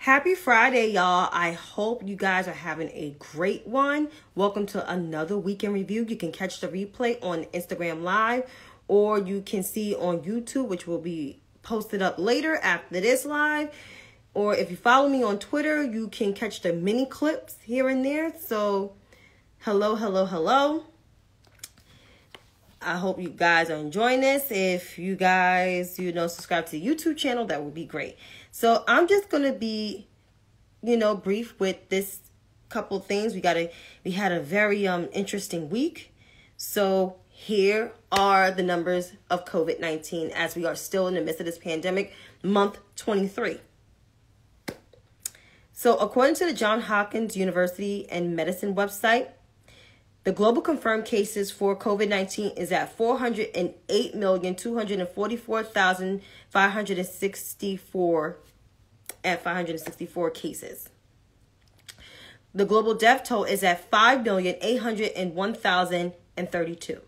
Happy Friday, y'all. I hope you guys are having a great one. Welcome to another weekend review. You can catch the replay on Instagram Live, or you can see on YouTube, which will be posted up later after this live. Or if you follow me on Twitter, you can catch the mini clips here and there. So, hello. I hope you guys are enjoying this. If you guys, subscribe to the YouTube channel, that would be great. So I'm just going to be, brief with this couple things. We had a very interesting week. So here are the numbers of COVID-19 as we are still in the midst of this pandemic, month 23. So according to the Johns Hopkins University and Medicine website, the global confirmed cases for COVID-19 is at 408,244,564 cases. The global death toll is at 5,801,032.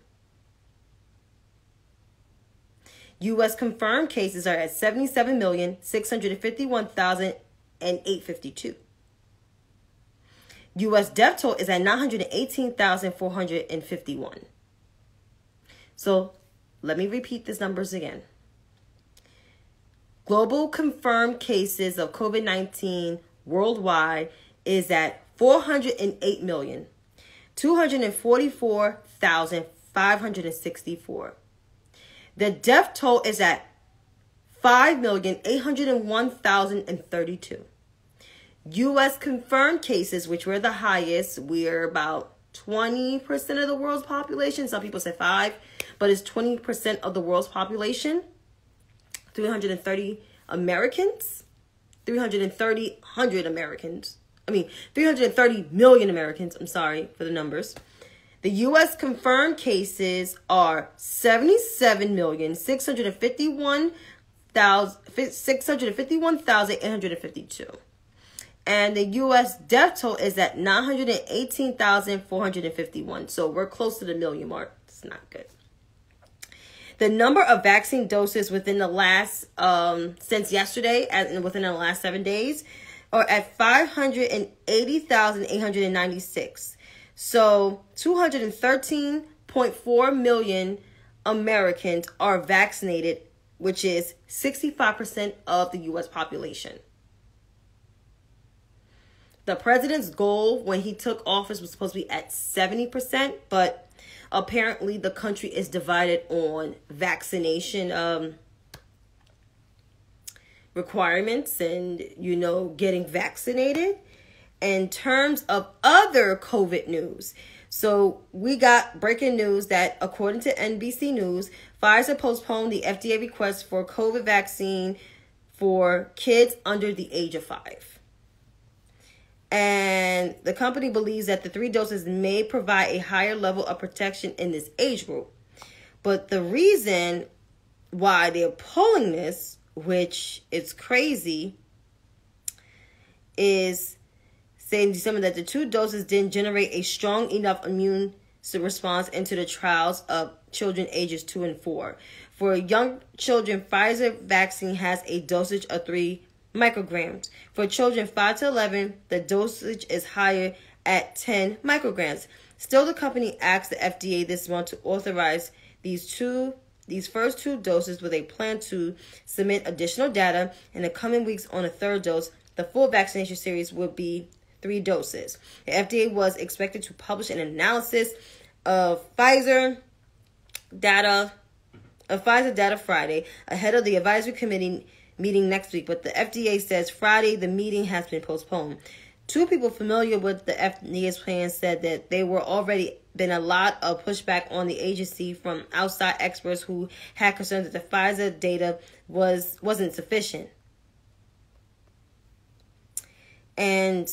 U.S. confirmed cases are at 77,651,852. U.S. death toll is at 918,451. So let me repeat these numbers again. Global confirmed cases of COVID-19 worldwide is at 408,244,564. The death toll is at 5,801,032. U.S. confirmed cases, which were the highest, we're about 20% of the world's population. Some people say 5, but it's 20% of the world's population. 330 Americans. 330 million Americans. I'm sorry for the numbers. The U.S. confirmed cases are 77,651,852. And the U.S. death toll is at 918,451. So we're close to the million mark. It's not good. The number of vaccine doses within the last, since yesterday, and within the last 7 days, are at 580,896. So 213.4 million Americans are vaccinated, which is 65% of the U.S. population. The president's goal when he took office was supposed to be at 70%, but apparently the country is divided on vaccination requirements and, getting vaccinated. In terms of other COVID news, so we got breaking news that according to NBC News, Pfizer postponed the FDA request for COVID vaccine for kids under the age of 5. And the company believes that the 3 doses may provide a higher level of protection in this age group. But the reason why they're pulling this, which is crazy, is saying in December that the 2 doses didn't generate a strong enough immune response into the trials of children ages 2 and 4. For young children, Pfizer vaccine has a dosage of 3 micrograms. For children 5 to 11, the dosage is higher at 10 micrograms. Still, the company asked the FDA this month to authorize these first 2 doses with a plan to submit additional data in the coming weeks on a 3rd dose. The full vaccination series will be 3 doses. The FDA was expected to publish an analysis of Pfizer data Friday ahead of the advisory committee meeting next week, but the FDA says Friday the meeting has been postponed. 2 people familiar with the FDA's plan said that there were already been a lot of pushback on the agency from outside experts who had concerns that the Pfizer data wasn't sufficient. And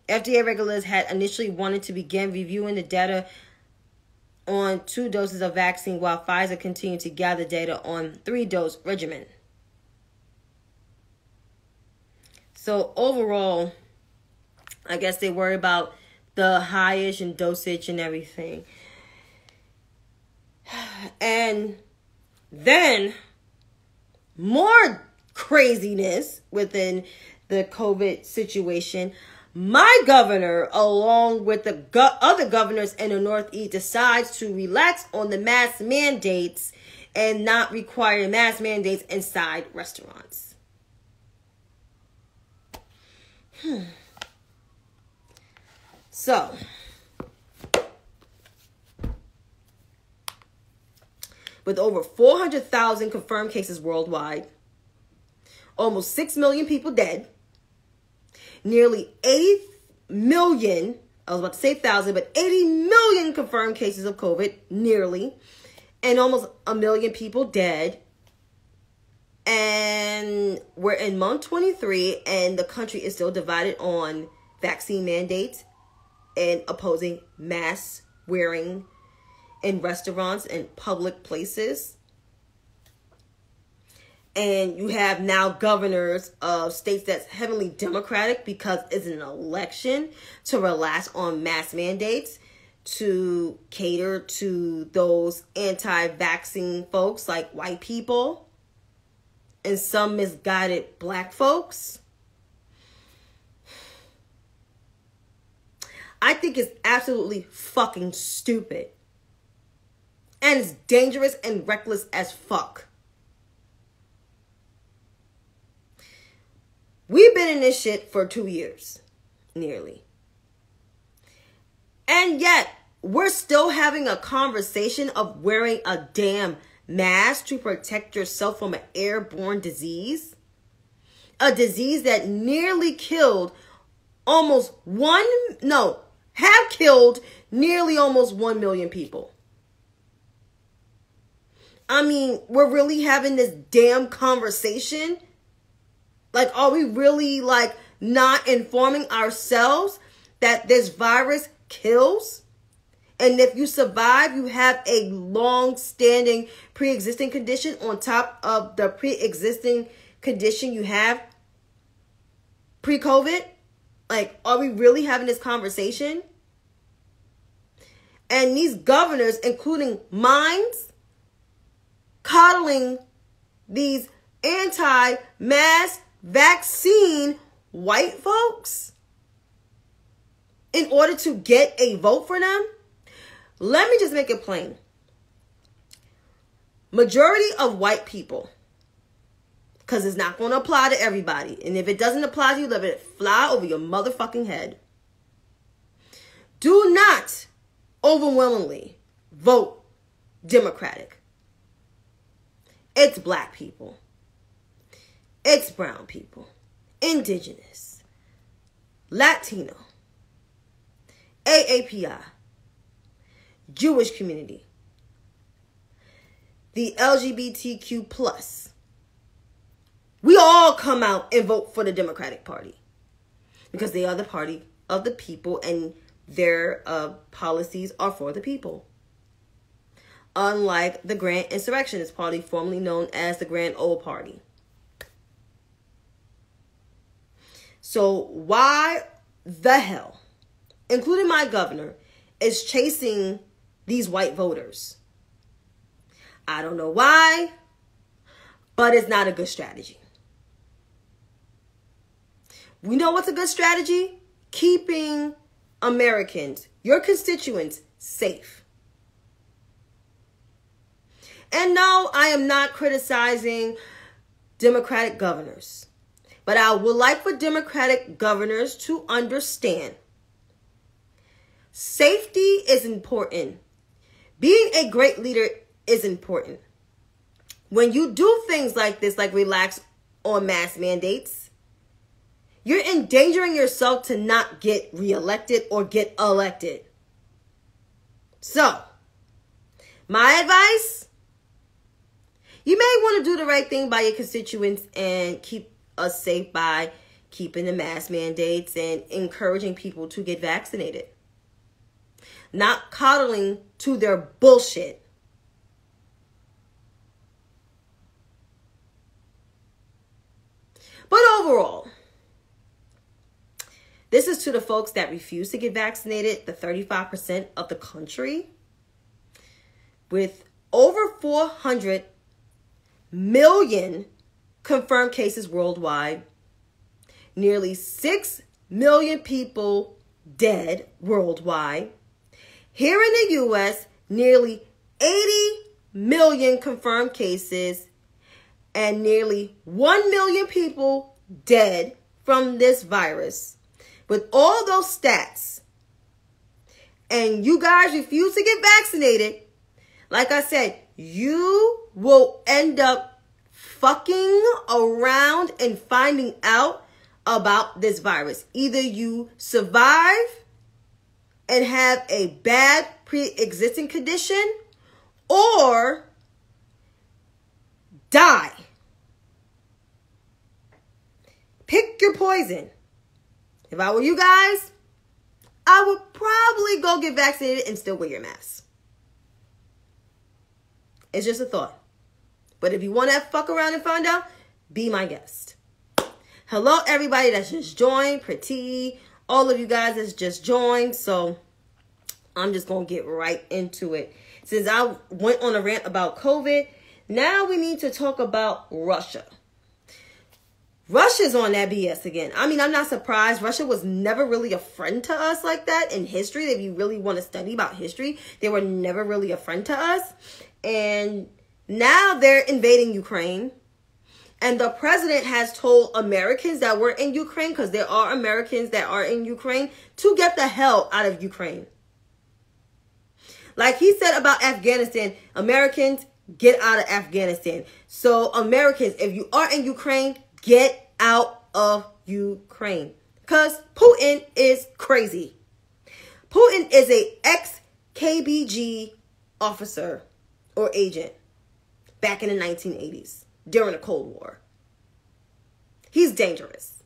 FDA regulators had initially wanted to begin reviewing the data on 2 doses of vaccine while Pfizer continued to gather data on 3-dose regimen. So overall, I guess they worry about the highish and dosage and everything. And then more craziness within the COVID situation, my governor, along with the other governors in the Northeast, decides to relax on the mask mandates and not require mask mandates inside restaurants. So, with over 400,000 confirmed cases worldwide, almost 6 million people dead, nearly 80 million, I was about to say 1,000, but 80 million confirmed cases of COVID, nearly, and almost 1 million people dead. And we're in month 23, and the country is still divided on vaccine mandates and opposing mask wearing in restaurants and public places. And you have now governors of states that's heavily Democratic because it's an election to relax on mask mandates to cater to those anti-vaccine folks like white people and some misguided black folks. I think it's absolutely fucking stupid. And it's dangerous and reckless as fuck. We've been in this shit for 2 years, nearly. And yet, we're still having a conversation of wearing a damn mask to protect yourself from an airborne disease. A disease that nearly killed have killed nearly almost 1 million people. I mean, we're really having this damn conversation. Like, are we really, like, not informing ourselves that this virus kills? And if you survive, you have a long-standing pre-existing condition on top of the pre-existing condition you have pre-COVID? Like, are we really having this conversation? And these governors, including mine, coddling these anti-mask vaccine white folks in order to get a vote for them. Let me just make it plain. Majority of white people, because it's not going to apply to everybody, and if it doesn't apply to you, let it fly over your motherfucking head, do not overwhelmingly vote Democratic. It's black people. It's brown people, indigenous, Latino, AAPI, Jewish community, the LGBTQ+. We all come out and vote for the Democratic Party because they are the party of the people and their policies are for the people. Unlike the Grand Insurrectionist Party, formerly known as the Grand Old Party. So why the hell, including my governor, is chasing these white voters? I don't know why, but it's not a good strategy. We know what's a good strategy? Keeping Americans, your constituents, safe. And no, I am not criticizing Democratic governors. But I would like for Democratic governors to understand safety is important. Being a great leader is important. When you do things like this, like relax on mask mandates, you're endangering yourself to not get reelected or get elected. So, my advice, you may want to do the right thing by your constituents and keep us safe by keeping the mask mandates and encouraging people to get vaccinated. Not coddling to their bullshit. But overall, this is to the folks that refuse to get vaccinated, the 35% of the country, with over 400 million confirmed cases worldwide, nearly 6 million people dead worldwide. Here in the U.S., nearly 80 million confirmed cases and nearly 1 million people dead from this virus. With all those stats, and you guys refuse to get vaccinated, like I said, you will end up fucking around and finding out about this virus. Either you survive and have a bad pre-existing condition, or die. Pick your poison. If I were you guys, I would probably go get vaccinated and still wear your mask. It's just a thought. But if you want to fuck around and find out, be my guest. Hello, everybody that's just joined. Pretty. All of you guys that's just joined. So I'm just going to get right into it. Since I went on a rant about COVID, now we need to talk about Russia. Russia's on that BS again. I mean, I'm not surprised. Russia was never really a friend to us like that in history. If you really want to study about history, they were never really a friend to us. And now they're invading Ukraine. And the president has told Americans that were in Ukraine, because there are Americans that are in Ukraine, to get the hell out of Ukraine. Like he said about Afghanistan, Americans, get out of Afghanistan. So Americans, if you are in Ukraine, get out of Ukraine. Because Putin is crazy. Putin is a ex-KGB officer or agent back in the 1980s during the Cold War. He's dangerous.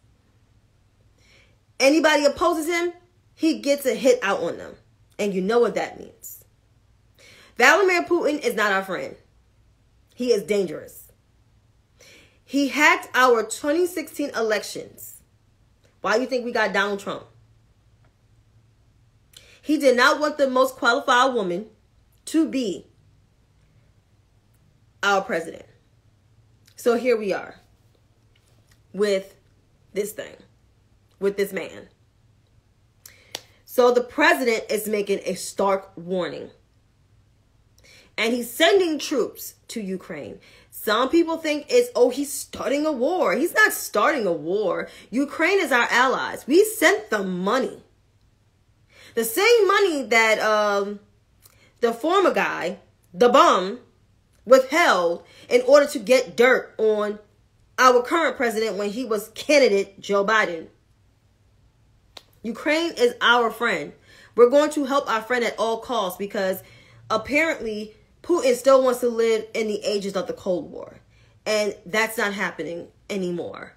Anybody opposes him, he gets a hit out on them. And you know what that means. Vladimir Putin is not our friend. He is dangerous. He hacked our 2016 elections. Why do you think we got Donald Trump? He did not want the most qualified woman to be our president. So here we are with this thing, with this man. So the president is making a stark warning. And he's sending troops to Ukraine. Some people think it's, oh, he's starting a war. He's not starting a war. Ukraine is our allies. We sent them money. The same money that the former guy, the bum, withheld in order to get dirt on our current president when he was candidate Joe Biden. Ukraine is our friend. We're going to help our friend at all costs, because apparently Putin still wants to live in the ages of the Cold War. And that's not happening anymore.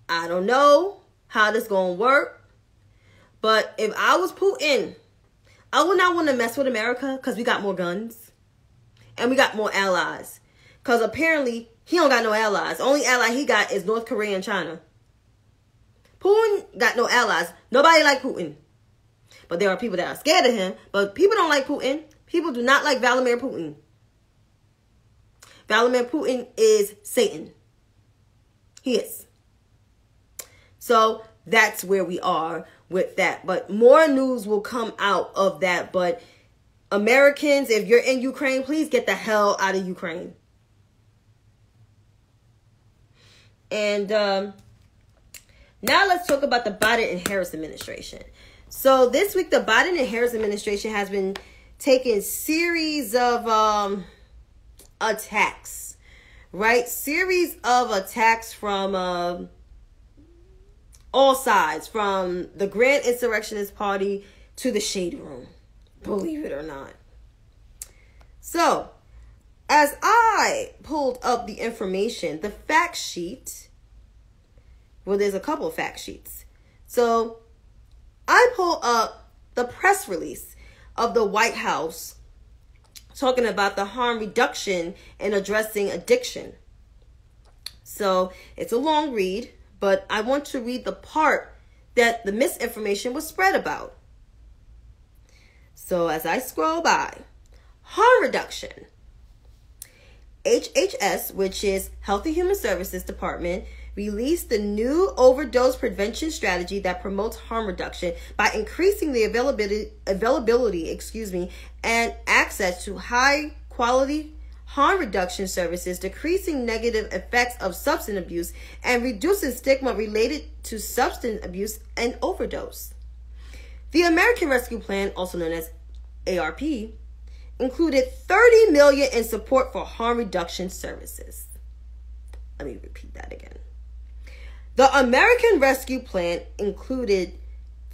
I don't know how this going to work. But if I was Putin, I would not want to mess with America, because we got more guns. And we got more allies. Because apparently he don't got no allies. The only ally he got is North Korea and China. Putin got no allies. Nobody like Putin. But there are people that are scared of him. But people don't like Putin. People do not like Vladimir Putin. Vladimir Putin is Satan. He is. So that's where we are with that. But more news will come out of that. But Americans, if you're in Ukraine, please get the hell out of Ukraine. And now let's talk about the Biden and Harris administration. So this week, the Biden and Harris administration has been taking series of attacks, right? Series of attacks from all sides, from the Grand Insurrectionist Party to the Shade Room, believe it or not. So, as I pulled up the information, the fact sheet, well, there's a couple of fact sheets. So, I pulled up the press release of the White House talking about the harm reduction in addressing addiction. So, it's a long read, but I want to read the part that the misinformation was spread about. So, as I scroll by, harm reduction. HHS, which is Health and Human Services Department, released the new overdose prevention strategy that promotes harm reduction by increasing the availability, and access to high quality harm reduction services, decreasing negative effects of substance abuse, and reducing stigma related to substance abuse and overdose. The American Rescue Plan, also known as ARP, included $30 million in support for harm reduction services. Let me repeat that again. The American Rescue Plan included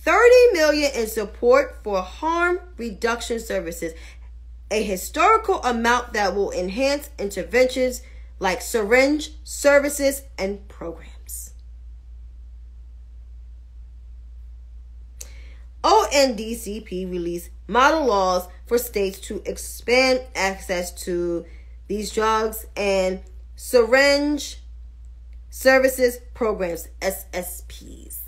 $30 million in support for harm reduction services, a historical amount that will enhance interventions like syringe services and programs. ONDCP released model laws for states to expand access to these drugs and syringe services programs, SSPs.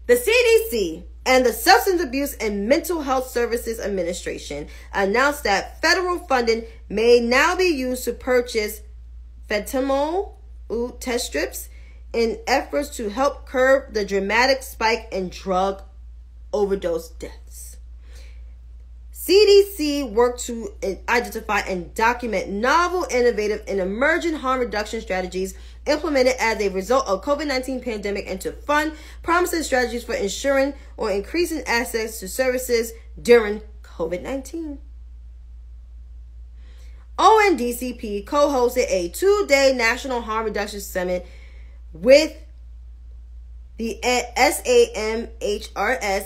The CDC and the Substance Abuse and Mental Health Services Administration announced that federal funding may now be used to purchase fentanyl test strips in efforts to help curb the dramatic spike in drug overdose deaths. CDC worked to identify and document novel, innovative, and emerging harm reduction strategies implemented as a result of COVID-19 pandemic and to fund promising strategies for ensuring or increasing access to services during COVID-19. ONDCP co-hosted a 2-day National Harm Reduction Summit with the SAMHRS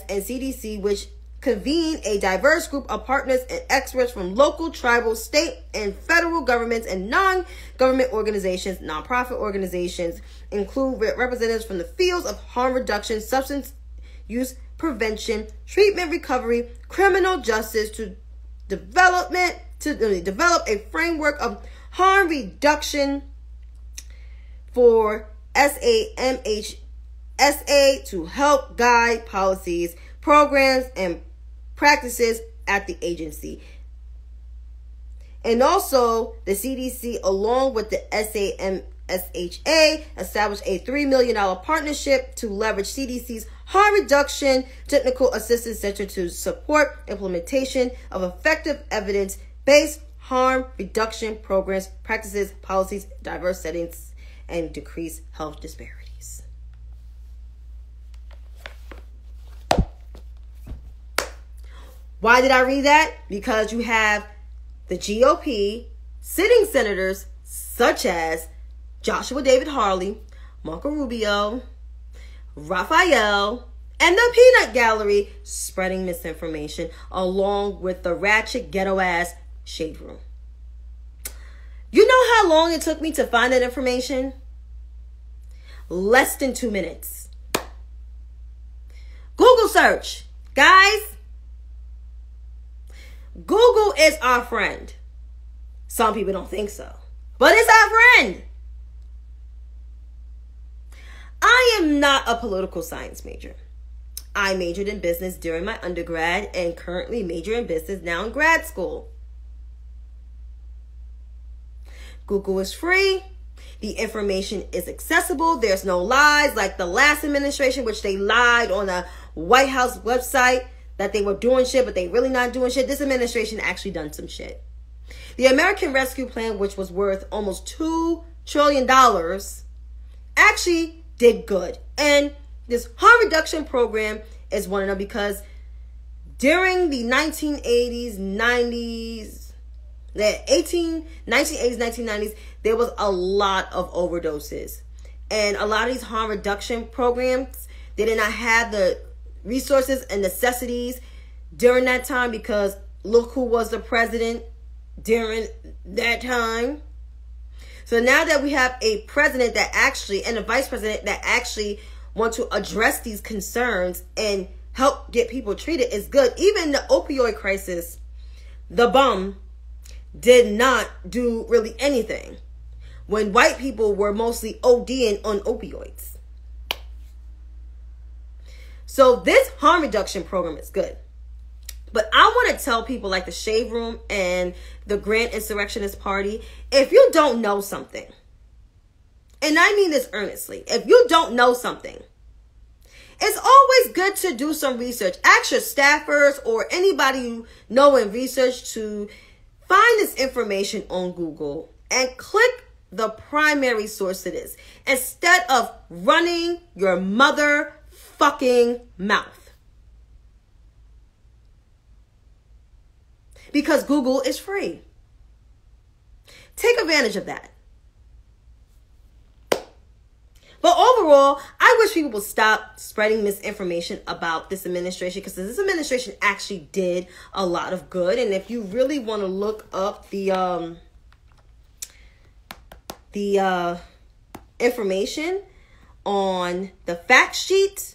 and CDC, which convened a diverse group of partners and experts from local, tribal, state, and federal governments and non-government organizations. Nonprofit organizations include representatives from the fields of harm reduction, substance use prevention, treatment recovery, criminal justice to develop a framework of harm reduction for SAMHSA to help guide policies, programs, and practices at the agency. And also, the CDC, along with the SAMSHA, established a $3 million partnership to leverage CDC's Harm Reduction Technical Assistance Center to support implementation of effective evidence-based harm reduction programs, practices, policies, diverse settings, and decrease health disparities. Why did I read that? Because you have the GOP sitting senators such as Joshua David Harley, Marco Rubio, Raphael, and the Peanut Gallery spreading misinformation along with the ratchet ghetto-ass Shade Room. You know how long it took me to find that information? Less than 2 minutes. Google search. Guys, Google is our friend. Some people don't think so, but it's our friend. I am not a political science major. I majored in business during my undergrad and currently major in business now in grad school. Google is free. The information is accessible. There's no lies like the last administration, which they lied on the White House website that they were doing shit, but they really not doing shit. This administration actually done some shit. The American Rescue Plan, which was worth almost $2 trillion, actually did good. And this harm reduction program is one of them because during the 1980s, 90s, the 1980s, 1990s, there was a lot of overdoses. And a lot of these harm reduction programs, they did not have the resources and necessities during that time because look who was the president during that time. So now that we have a president that actually, and a vice president that actually want to address these concerns and help get people treated is good. Even the opioid crisis, the bum did not do really anything when white people were mostly ODing on opioids. So this harm reduction program is good. But I want to tell people like the Shade Room and the Grand Insurrectionist Party, if you don't know something, and I mean this earnestly, if you don't know something, it's always good to do some research. Ask your staffers or anybody you know in research to find this information on Google and click the primary source it is instead of running your motherfucking mouth. Because Google is free. Take advantage of that. But overall, I wish people would stop spreading misinformation about this administration, because this administration actually did a lot of good. And if you really want to look up the information on the fact sheet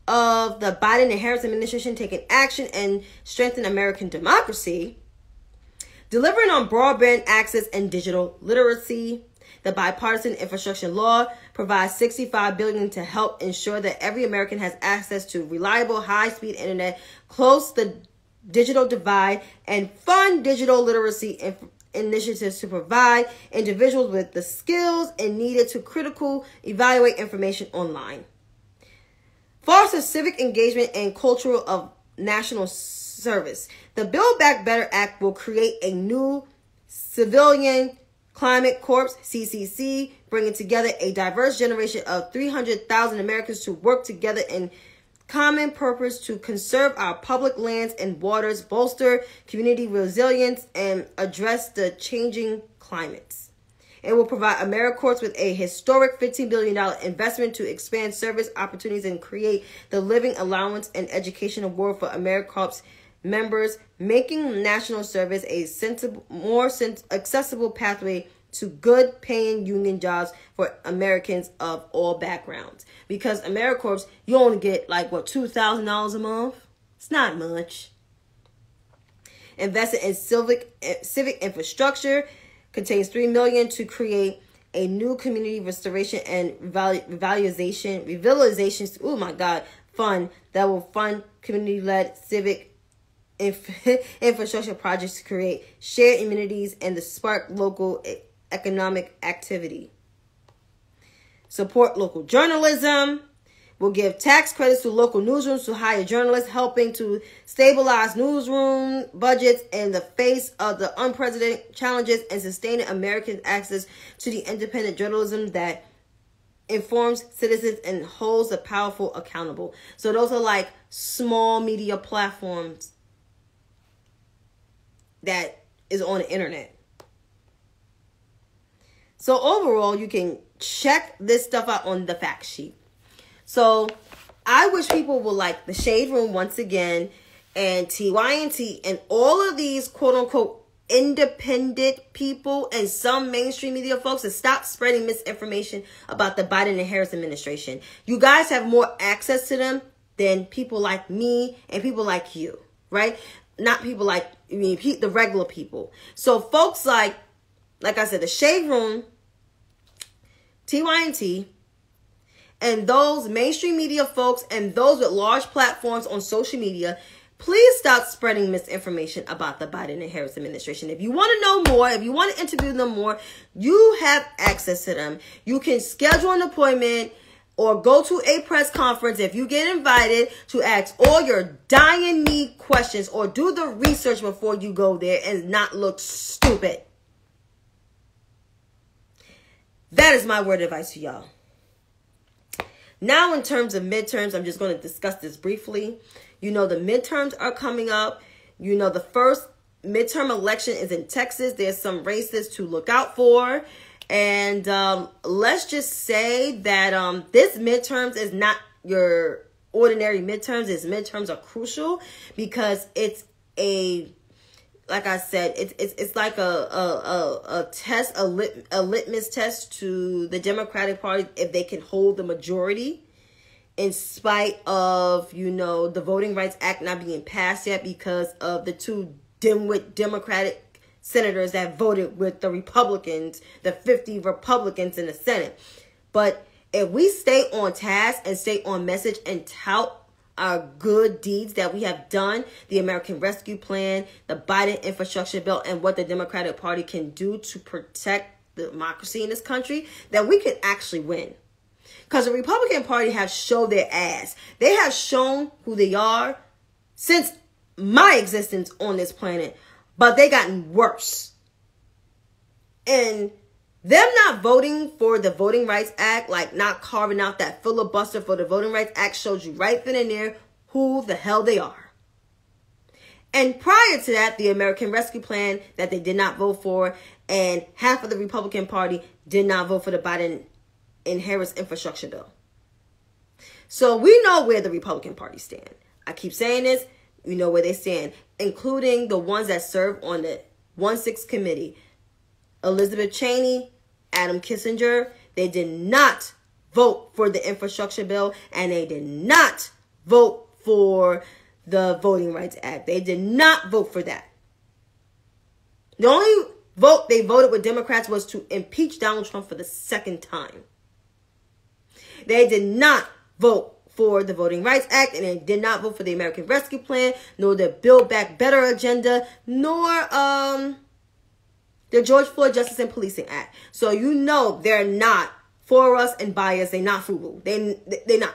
of the Biden and Harris administration taking action and strengthen American democracy, delivering on broadband access and digital literacy. The bipartisan infrastructure law provides $65 billion to help ensure that every American has access to reliable, high-speed internet, close the digital divide, and fund digital literacy initiatives to provide individuals with the skills and needed to critically evaluate information online. Foster civic engagement and culture of national service. The Build Back Better Act will create a new civilian Climate Corps, CCC, bringing together a diverse generation of 300,000 Americans to work together in common purpose to conserve our public lands and waters, bolster community resilience, and address the changing climates. It will provide AmeriCorps with a historic $15 billion investment to expand service opportunities and create the living allowance and education award for AmeriCorps members, making national service a more accessible pathway to good paying union jobs for Americans of all backgrounds. Because AmeriCorps, you only get like what, $2,000 a month? It's not much. Invested in civic infrastructure, contains $3 million to create a new community restoration and revitalization fund that will fund community-led civic infrastructure projects to create shared amenities and to spark local economic activity. Support local journalism. Will give tax credits to local newsrooms to hire journalists, helping to stabilize newsroom budgets in the face of the unprecedented challenges and sustaining Americans' access to the independent journalism that informs citizens and holds the powerful accountable. So those are like small media platforms that is on the internet. So overall, you can check this stuff out on the fact sheet. So I wish people would like the Shade Room once again, and TYNT and all of these quote unquote independent people and some mainstream media folks to stop spreading misinformation about the Biden and Harris administration. You guys have more access to them than people like me and people like you, right? Not people like the regular people. So folks like I said, the Shade Room, TYNT, and those mainstream media folks and those with large platforms on social media, please stop spreading misinformation about the Biden and Harris administration. If you want to know more, if you want to interview them more, you have access to them. You can schedule an appointment or go to a press conference if you get invited to ask all your dying need questions, or do the research before you go there and not look stupid. That is my word of advice to y'all. Now, in terms of midterms, I'm just going to discuss this briefly. You know, the midterms are coming up. You know, the first midterm election is in Texas. There's some races to look out for. And let's just say that this midterms is not your ordinary midterms. Its midterms are crucial because it's like I said, it's like a test, a litmus test to the Democratic Party if they can hold the majority, in spite of, you know, the Voting Rights Act not being passed yet because of the two dimwit Democratic senators that voted with the Republicans, the 50 Republicans in the Senate. But if we stay on task and stay on message and tout our good deeds that we have done, the American Rescue Plan, the Biden infrastructure bill, and what the Democratic Party can do to protect the democracy in this country, that we can actually win. Because the Republican Party has showed their ass. They have shown who they are since my existence on this planet, but they gotten worse. And them not voting for the Voting Rights Act, like not carving out that filibuster for the Voting Rights Act, shows you right then and there who the hell they are. And prior to that, the American Rescue Plan that they did not vote for, and half of the Republican Party did not vote for the Biden and Harris infrastructure bill. So we know where the Republican Party stand. I keep saying this, we know where they stand, including the ones that serve on the 1-6 committee. Elizabeth Cheney, Adam Kinzinger, they did not vote for the infrastructure bill, and they did not vote for the Voting Rights Act. They did not vote for that. The only vote they voted with Democrats was to impeach Donald Trump for the second time. They did not vote for the Voting Rights Act, and they did not vote for the American Rescue Plan, nor the Build Back Better agenda, nor the George Floyd Justice and Policing Act. So you know they're not for us and by us. They're not FUBU. They're not.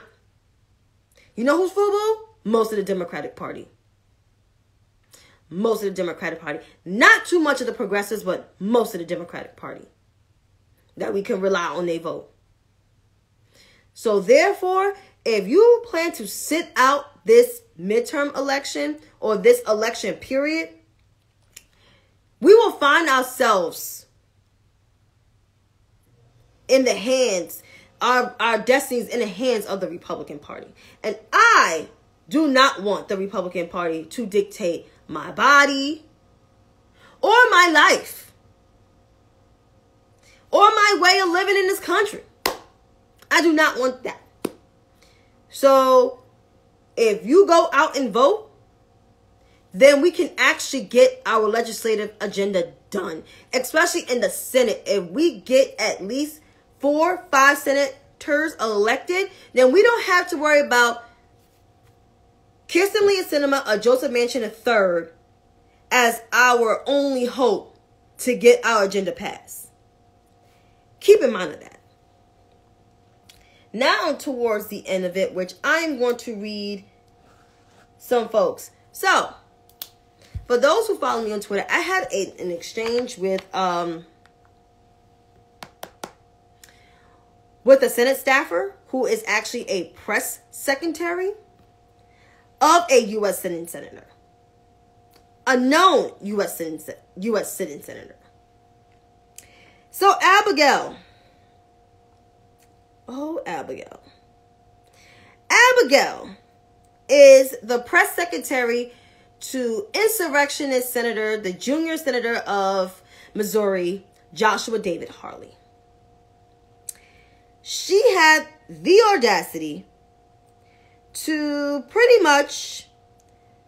You know who's FUBU? Most of the Democratic Party. Most of the Democratic Party. Not too much of the progressives, but most of the Democratic Party. That we can rely on their vote. So therefore, if you plan to sit out this midterm election or this election period, we will find ourselves in the hands, our destinies in the hands of the Republican Party. And I do not want the Republican Party to dictate my body or my life or my way of living in this country. I do not want that. So if you go out and vote, then we can actually get our legislative agenda done, especially in the Senate. If we get at least 4 or 5 senators elected, then we don't have to worry about Kirsten Lee Sinema or Joseph Manchin III as our only hope to get our agenda passed. Keep in mind of that. Now towards the end of it, which I'm going to read some folks. So, for those who follow me on Twitter, I had an exchange with a Senate staffer who is actually a press secretary of a U.S. sitting senator. A known U.S. sitting senator. So Abigail. Oh, Abigail. Abigail is the press secretary to insurrectionist senator, the junior senator of Missouri, Joshua David Hawley. She had the audacity to pretty much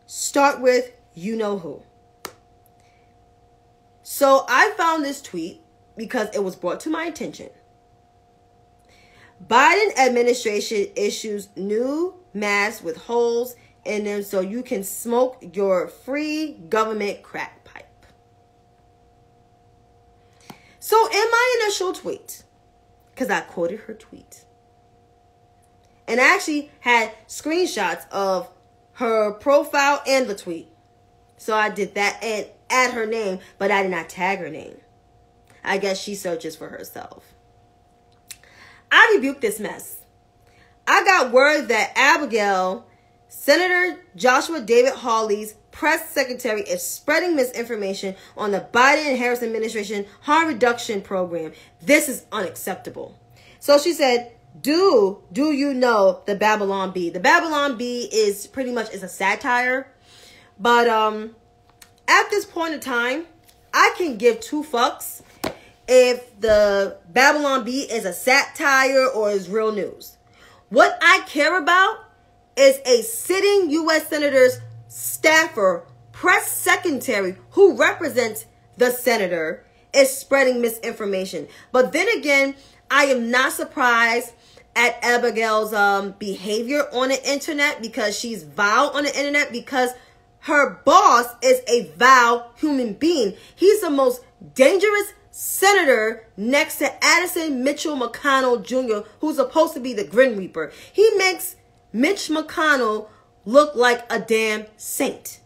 start with you know who. So I found this tweet because it was brought to my attention. Biden administration issues new masks with holes in them so you can smoke your free government crack pipe. So in my initial tweet, because I quoted her tweet, and I actually had screenshots of her profile and the tweet. So I did that and add her name, but I did not tag her name. I guess she searches for herself. I rebuked this mess. I got word that Abigail, Senator Joshua David Hawley's press secretary, is spreading misinformation on the Biden and Harris administration harm reduction program. This is unacceptable. So she said, do you know the Babylon Bee? The Babylon Bee is pretty much a satire. But at this point in time, I can give 2 fucks if the Babylon Bee is a satire or is real news. What I care about is a sitting U.S. Senator's staffer, press secretary, who represents the senator, is spreading misinformation. But then again, I am not surprised at Abigail's behavior on the internet, because she's vile on the internet, because her boss is a vile human being. He's the most dangerous senator next to Addison Mitchell McConnell Jr., who's supposed to be the Grim Reaper. He makes Mitch McConnell look like a damn saint.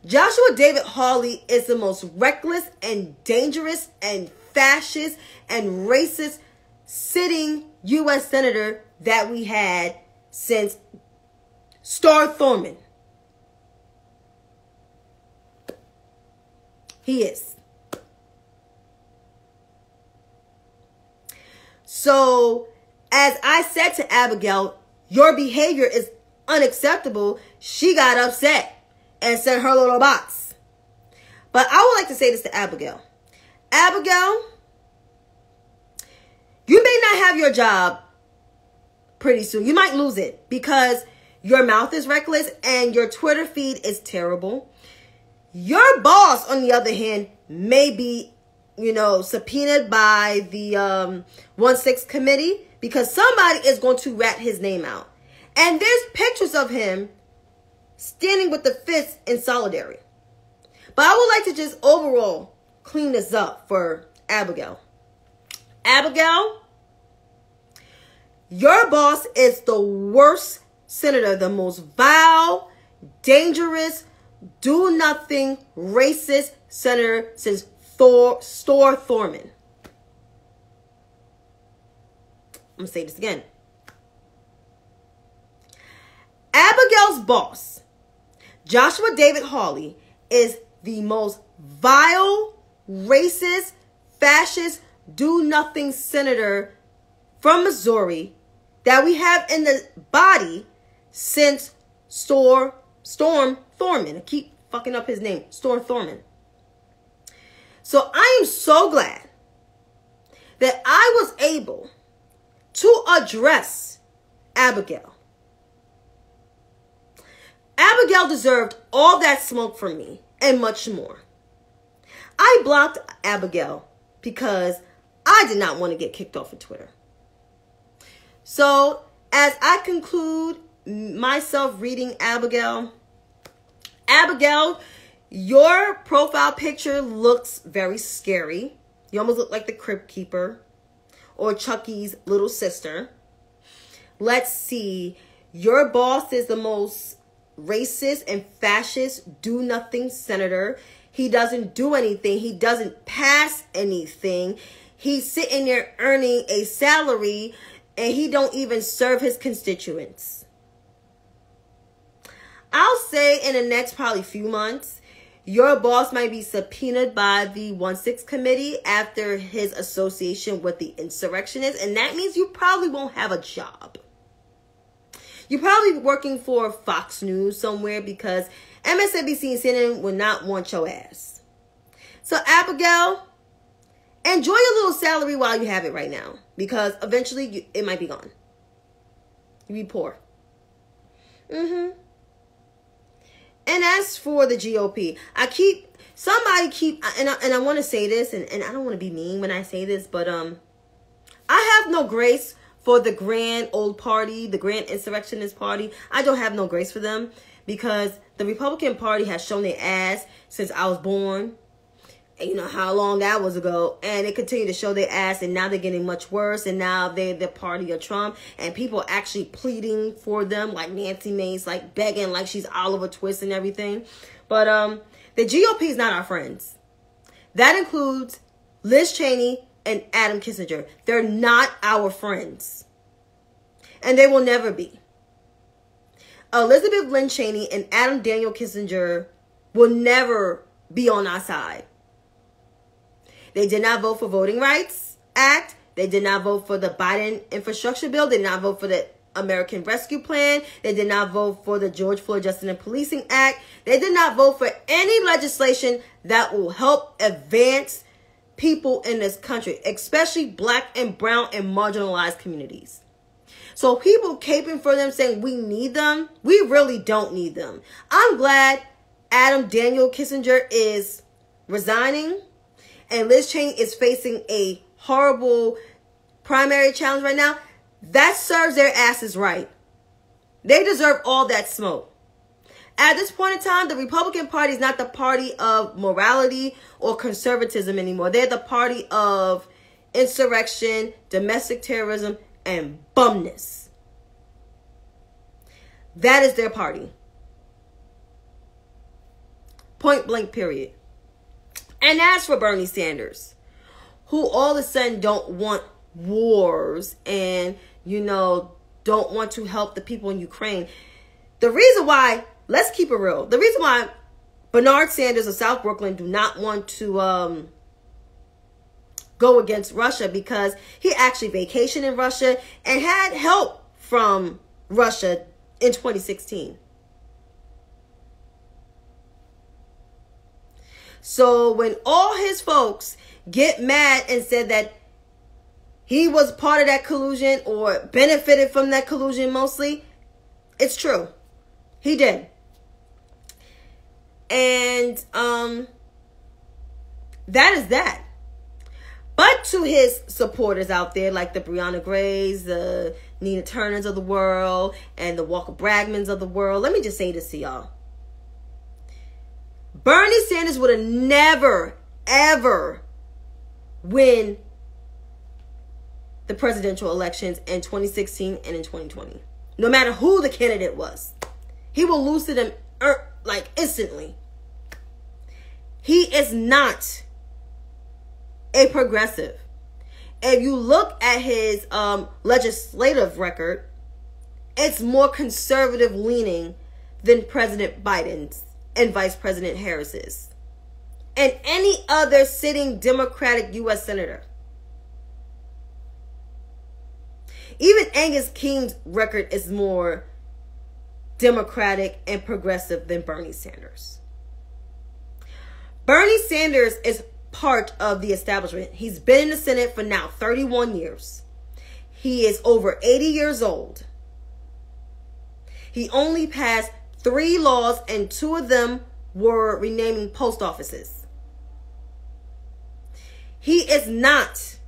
Joshua David Hawley is the most reckless and dangerous and fascist and racist sitting U.S. senator that we had since Star Thurman. He is. So, as I said to Abigail, your behavior is unacceptable. She got upset and sent her little box. But I would like to say this to Abigail. Abigail, you may not have your job pretty soon. You might lose it because your mouth is reckless and your Twitter feed is terrible. Your boss, on the other hand, may be, subpoenaed by the 1-6 committee because somebody is going to rat his name out. And there's pictures of him standing with the fists in solidarity. But I would like to just overall clean this up for Abigail. Abigail, your boss is the worst senator, the most vile, dangerous, do-nothing, racist senator since Stor Thurman. I'm going to say this again. Abigail's boss, Joshua David Hawley, is the most vile, racist, fascist, do-nothing senator from Missouri that we have in the body since Storm Thurman. I keep fucking up his name. Storm Thurman. So I am so glad that I was able to address Abigail. Abigail deserved all that smoke from me and much more. I blocked Abigail because I did not want to get kicked off of Twitter. So as I conclude myself reading Abigail, your profile picture looks very scary. You almost look like the Crypt Keeper or Chucky's little sister. Let's see. Your boss is the most racist and fascist do-nothing senator. He doesn't do anything. He doesn't pass anything. He's sitting there earning a salary and he don't even serve his constituents. I'll say in the next probably few months, your boss might be subpoenaed by the 1-6 committee after his association with the insurrectionists. And that means you probably won't have a job. You're probably working for Fox News somewhere because MSNBC and CNN will not want your ass. So Abigail, enjoy your little salary while you have it right now. Because eventually it might be gone. You'll be poor. And as for the GOP, I want to say this, and I don't want to be mean when I say this, but I have no grace for the grand old party, the grand insurrectionist party. I don't have no grace for them because the Republican Party has shown their ass since I was born. And you know how long that was ago, and they continue to show their ass, and now they're getting much worse, and now they're the party of Trump, and people actually pleading for them, like Nancy Mace, like begging, like she's Oliver Twist and everything. But the GOP is not our friends. That includes Liz Cheney and Adam Kinzinger. They're not our friends, and they will never be. Elizabeth Lynn Cheney and Adam Daniel Kinzinger will never be on our side. They did not vote for Voting Rights Act. They did not vote for the Biden infrastructure bill. They did not vote for the American Rescue Plan. They did not vote for the George Floyd Justice and Policing Act. They did not vote for any legislation that will help advance people in this country, especially black and brown and marginalized communities. So people caping for them, saying we need them, we really don't need them. I'm glad Adam Daniel Kinzinger is resigning. And Liz Cheney is facing a horrible primary challenge right now, that serves their asses right. They deserve all that smoke. At this point in time, the Republican Party is not the party of morality or conservatism anymore. They're the party of insurrection, domestic terrorism, and bumness. That is their party. Point blank, period. And as for Bernie Sanders, who all of a sudden don't want wars and, don't want to help the people in Ukraine. The reason why, let's keep it real. The reason why Bernard Sanders of South Brooklyn do not want to go against Russia, because he actually vacationed in Russia and had help from Russia in 2016. So when all his folks get mad and said that he was part of that collusion or benefited from that collusion mostly, it's true. He did. And that is that. But to his supporters out there, like the Breonna Grays, the Nina Turners of the world, and the Walker Bragmans of the world, let me just say this to y'all. Bernie Sanders would have never, ever win the presidential elections in 2016 and in 2020. No matter who the candidate was. He will lose to them instantly. He is not a progressive. If you look at his legislative record, it's more conservative leaning than President Biden's and Vice President Harris's and any other sitting Democratic U.S. senator. Even Angus King's record is more Democratic and progressive than Bernie Sanders. Bernie Sanders is part of the establishment. He's been in the Senate for now 31 years. He is over 80 years old. He only passed 3 laws, and 2 of them were renaming post offices. He is not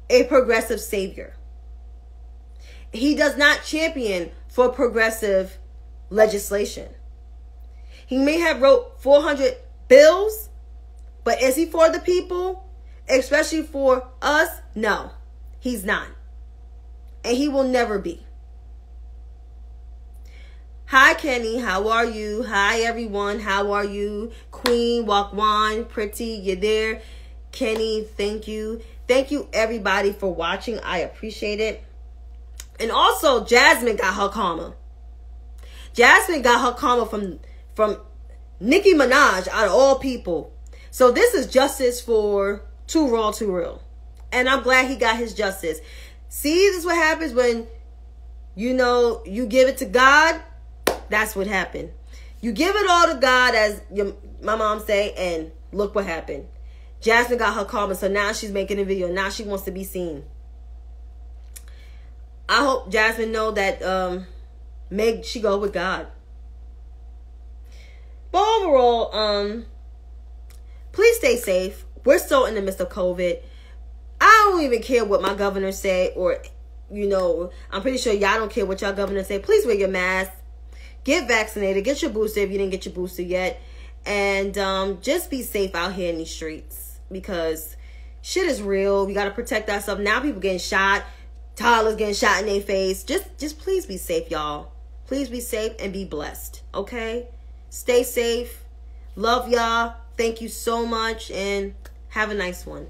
a progressive savior. He does not champion for progressive legislation. He may have wrote 400 bills, but is he for the people? Especially for us? No, he's not. And he will never be. Hi, Kenny. How are you? Hi, everyone. How are you? Queen, Wakwan, Pretty, you there? Kenny, thank you. Thank you, everybody, for watching. I appreciate it. And also, Jasmine got her karma. Jasmine got her karma from Nicki Minaj, out of all people. So this is justice for Too Raw, Too Real. And I'm glad he got his justice. See, this is what happens when, you give it to God. That's what happened. You give it all to God, as my mom say, and look what happened. Jasmine got her karma, so now she's making a video. Now she wants to be seen. I hope Jasmine know that she go with God. But overall, please stay safe. We're still in the midst of COVID. I don't even care what my governor say, or, I'm pretty sure y'all don't care what y'all governor say. Please wear your mask. Get vaccinated. Get your booster if you didn't get your booster yet. And just be safe out here in these streets, because shit is real. We got to protect ourselves. Now people getting shot. Toddlers getting shot in their face. Just please be safe, y'all. Please be safe and be blessed. Okay? Stay safe. Love y'all. Thank you so much. And have a nice one.